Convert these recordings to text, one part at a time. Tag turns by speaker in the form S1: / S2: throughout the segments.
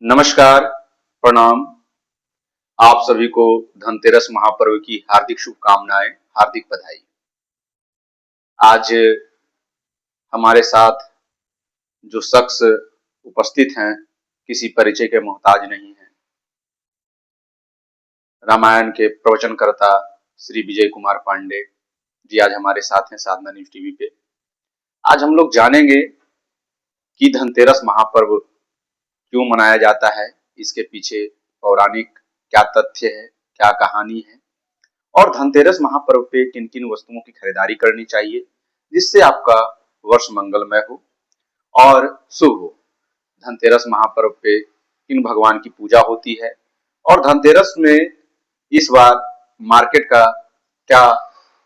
S1: नमस्कार, प्रणाम। आप सभी को धनतेरस महापर्व की हार्दिक शुभकामनाएं, हार्दिक बधाई। आज हमारे साथ जो शख्स उपस्थित हैं, किसी परिचय के मोहताज नहीं हैं। रामायण के प्रवचनकर्ता श्री विजय कुमार पांडे जी आज हमारे साथ हैं साधना न्यूज टीवी पे। आज हम लोग जानेंगे कि धनतेरस महापर्व क्यों मनाया जाता है, इसके पीछे पौराणिक क्या तथ्य है, क्या कहानी है और धनतेरस महापर्व पे किन किन वस्तुओं की खरीदारी करनी चाहिए जिससे आपका वर्ष मंगलमय हो और शुभ हो। धनतेरस महापर्व पे किन भगवान की पूजा होती है और धनतेरस में इस बार मार्केट का क्या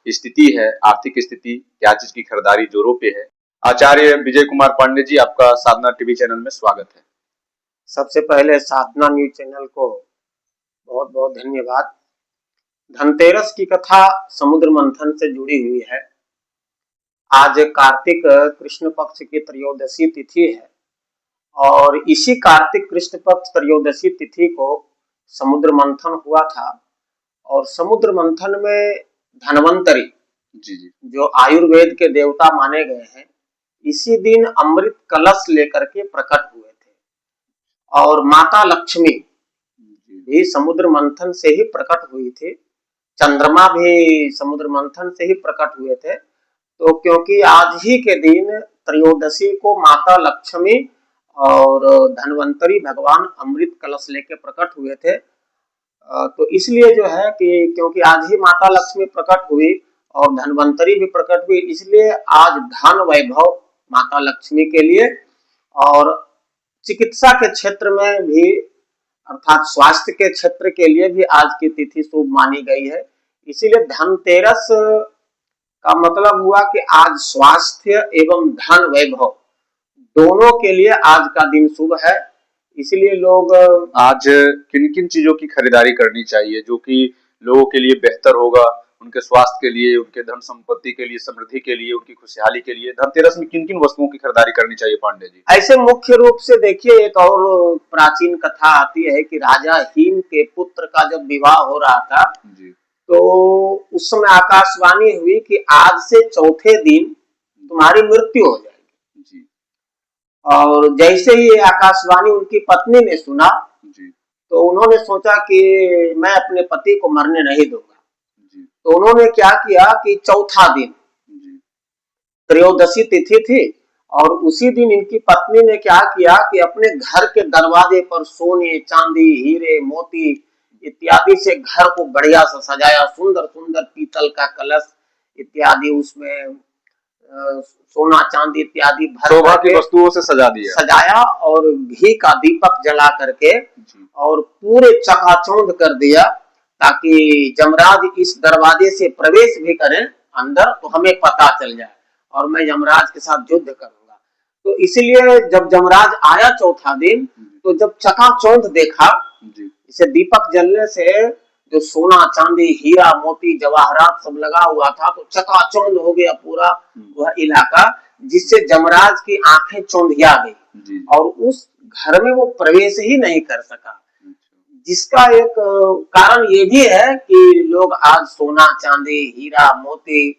S1: स्थिति है, आर्थिक स्थिति, क्या चीज की खरीदारी जोरों पे है। आचार्य विजय कुमार पांडे जी, आपका साधना टीवी चैनल में स्वागत है।
S2: सबसे पहले साधना न्यूज चैनल को बहुत बहुत धन्यवाद। धनतेरस की कथा समुद्र मंथन से जुड़ी हुई है। आज कार्तिक कृष्ण पक्ष की त्रयोदशी तिथि है और इसी कार्तिक कृष्ण पक्ष त्रयोदशी तिथि को समुद्र मंथन हुआ था और समुद्र मंथन में धन्वंतरी जो आयुर्वेद के देवता माने गए हैं, इसी दिन अमृत कलश लेकर के प्रकट हुए थे और माता लक्ष्मी भी समुद्र मंथन से ही प्रकट हुई थी। चंद्रमा भी समुद्र मंथन से ही प्रकट हुए थे। तो क्योंकि आज ही के दिन त्रयोदशी को माता लक्ष्मी और धन्वंतरी भगवान अमृत कलश लेके प्रकट हुए थे, तो इसलिए जो है कि क्योंकि आज ही माता लक्ष्मी प्रकट हुई और धन्वंतरी भी प्रकट हुई, इसलिए आज धन वैभव माता लक्ष्मी के लिए और चिकित्सा के क्षेत्र में भी अर्थात स्वास्थ्य के क्षेत्र के लिए भी आज की तिथि शुभ मानी गई है। इसीलिए धनतेरस का मतलब हुआ कि आज स्वास्थ्य एवं धन वैभव दोनों के लिए आज का दिन शुभ है। इसलिए लोग
S1: आज किन किन चीजों की खरीदारी करनी चाहिए जो कि लोगों के लिए बेहतर होगा, उनके स्वास्थ्य के लिए, उनके धन संपत्ति के लिए, समृद्धि के लिए, उनकी खुशहाली के लिए धनतेरस में किन किन वस्तुओं की खरीदारी करनी चाहिए पांडे जी?
S2: ऐसे मुख्य रूप से देखिए, एक और प्राचीन कथा आती है कि राजा हिम के पुत्र का जब विवाह हो रहा था
S1: जी।
S2: तो उस समय आकाशवाणी हुई कि आज से चौथे दिन तुम्हारी मृत्यु हो जाएगी जी। और जैसे ही आकाशवाणी उनकी पत्नी ने सुना जी, तो उन्होंने सोचा कि मैं अपने पति को मरने नहीं दूंगा जी। तो उन्होंने क्या किया कि चौथा दिन त्रयोदशी तिथि थी और उसी दिन इनकी पत्नी ने क्या किया कि अपने घर के दरवाजे पर सोने, चांदी, हीरे, मोती इत्यादि से घर को बढ़िया से सजाया। सुंदर सुंदर पीतल का कलश इत्यादि, उसमें सोना चांदी इत्यादि
S1: शोभा की वस्तुओं से
S2: सजाया और घी का दीपक जला करके और पूरे चकाचौंध कर दिया ताकि जमराज इस दरवाजे से प्रवेश भी करें अंदर तो हमें पता चल जाए और मैं यमराज के साथ युद्ध करूंगा। तो इसलिए जब यमराज आया चौथा दिन, तो जब चकाचौंध देखा, इसे दीपक जलने से जो सोना चांदी हीरा मोती जवाहरात सब लगा हुआ था, तो चकाचौंध हो गया पूरा वह इलाका, जिससे यमराज की आंखें चौंधिया गई और उस घर में वो प्रवेश ही नहीं कर सका। जिसका एक कारण ये भी है कि लोग आज सोना चांदी हीरा मोती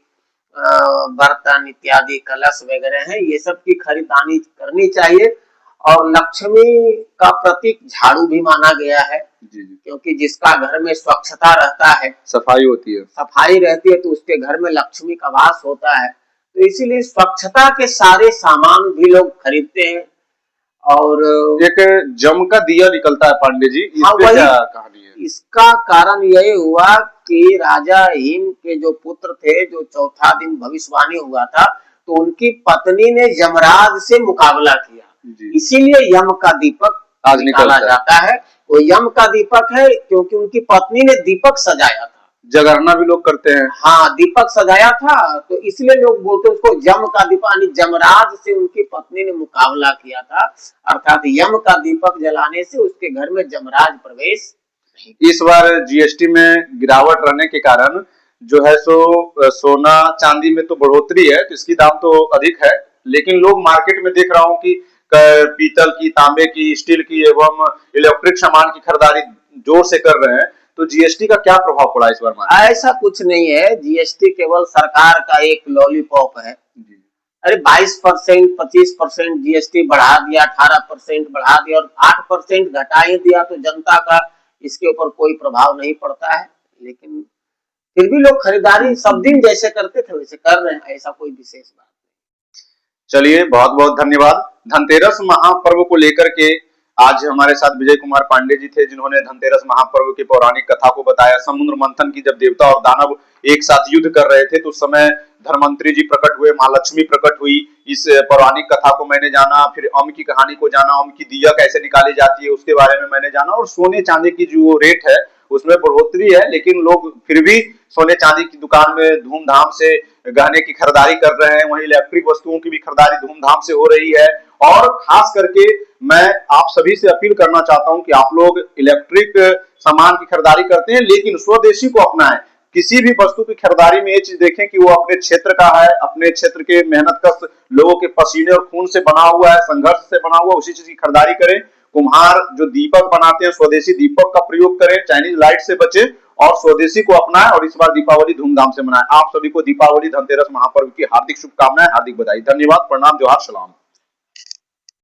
S2: बर्तन इत्यादि कलश वगैरह है, ये सब की खरीदारी करनी चाहिए। और लक्ष्मी का प्रतीक झाड़ू भी माना गया है क्योंकि जिसका घर में स्वच्छता रहता है,
S1: सफाई होती है,
S2: सफाई रहती है, तो उसके घर में लक्ष्मी का वास होता है। तो इसीलिए स्वच्छता के सारे सामान भी लोग खरीदते हैं। और
S1: एक जम का दिया निकलता है पांडे जी,
S2: हाँ,
S1: क्या कहानी है?
S2: इसका कारण यही हुआ कि राजा हिम के जो पुत्र थे, जो चौथा दिन भविष्यवाणी हुआ था, तो उनकी पत्नी ने यमराज से मुकाबला किया, इसीलिए यम का दीपक आज निकाला जाता है। वो यम का दीपक है क्योंकि उनकी पत्नी ने दीपक सजाया था।
S1: जगरना भी लोग करते हैं,
S2: हाँ, दीपक सजाया था, तो इसलिए लोग बोलते हैं उसको यम का दीपक। यमराज से उनकी पत्नी ने मुकाबला किया था, अर्थात यम का दीपक जलाने से उसके घर में यमराज प्रवेश।
S1: इस बार जीएसटी में गिरावट रहने के कारण जो है सो सोना चांदी में तो बढ़ोतरी है, तो इसकी दाम तो अधिक है, लेकिन लोग मार्केट में देख रहा हूँ कि पीतल की, तांबे की, स्टील की एवं इलेक्ट्रिक सामान की खरीदारी जोर से कर रहे हैं, तो जीएसटी का क्या प्रभाव पड़ा इस बार मार्केट में?
S2: ऐसा कुछ नहीं है, जीएसटी केवल सरकार का एक लॉलीपॉप है।
S1: जी।
S2: अरे 22%, 25% जीएसटी बढ़ा दिया, 18% बढ़ा दिया और 8% घटा ही दिया तो जनता का इसके ऊपर कोई प्रभाव नहीं पड़ता है। लेकिन फिर भी लोग खरीदारी सब दिन जैसे करते थे वैसे कर रहे हैं, ऐसा कोई विशेष बात नहीं।
S1: चलिए, बहुत बहुत धन्यवाद। धनतेरस महापर्व को लेकर के आज हमारे साथ विजय कुमार पांडे जी थे, जिन्होंने धनतेरस महापर्व की पौराणिक कथा को बताया। समुद्र मंथन की जब देवता और दानव एक साथ युद्ध कर रहे थे तो उस समय धनवंतरी जी प्रकट हुए, माँ लक्ष्मी प्रकट हुई। इस पौराणिक कथा को मैंने जाना, फिर अम की कहानी को जाना, अम की दिया कैसे निकाली जाती है उसके बारे में मैंने जाना, और सोने चांदी की जो रेट है उसमें बढ़ोतरी है, लेकिन लोग फिर भी सोने चांदी की दुकान में धूमधाम से गहने की खरीदारी कर रहे हैं। वहीं इलेक्ट्रिक वस्तुओं की भी खरीदारी धूमधाम से हो रही है। और खास करके मैं आप सभी से अपील करना चाहता हूं कि आप लोग इलेक्ट्रिक सामान की खरीदारी करते हैं लेकिन स्वदेशी को अपनाएं। किसी भी वस्तु की खरीदारी में ये चीज देखें कि वो अपने क्षेत्र का है, अपने क्षेत्र के मेहनतकश लोगों के पसीने और खून से बना हुआ है, संघर्ष से बना हुआ, उसी चीज की खरीदारी करें। कुम्हार जो दीपक बनाते हैं स्वदेशी दीपक का प्रयोग करें, चाइनीज लाइट से बचे और स्वदेशी को अपनाएं और इस बार दीपावली धूमधाम से मनाएं। आप सभी को दीपावली धनतेरस महापर्व की हार्दिक शुभकामनाएं, हार्दिक बधाई। धन्यवाद, प्रणाम, जोहार, सलाम।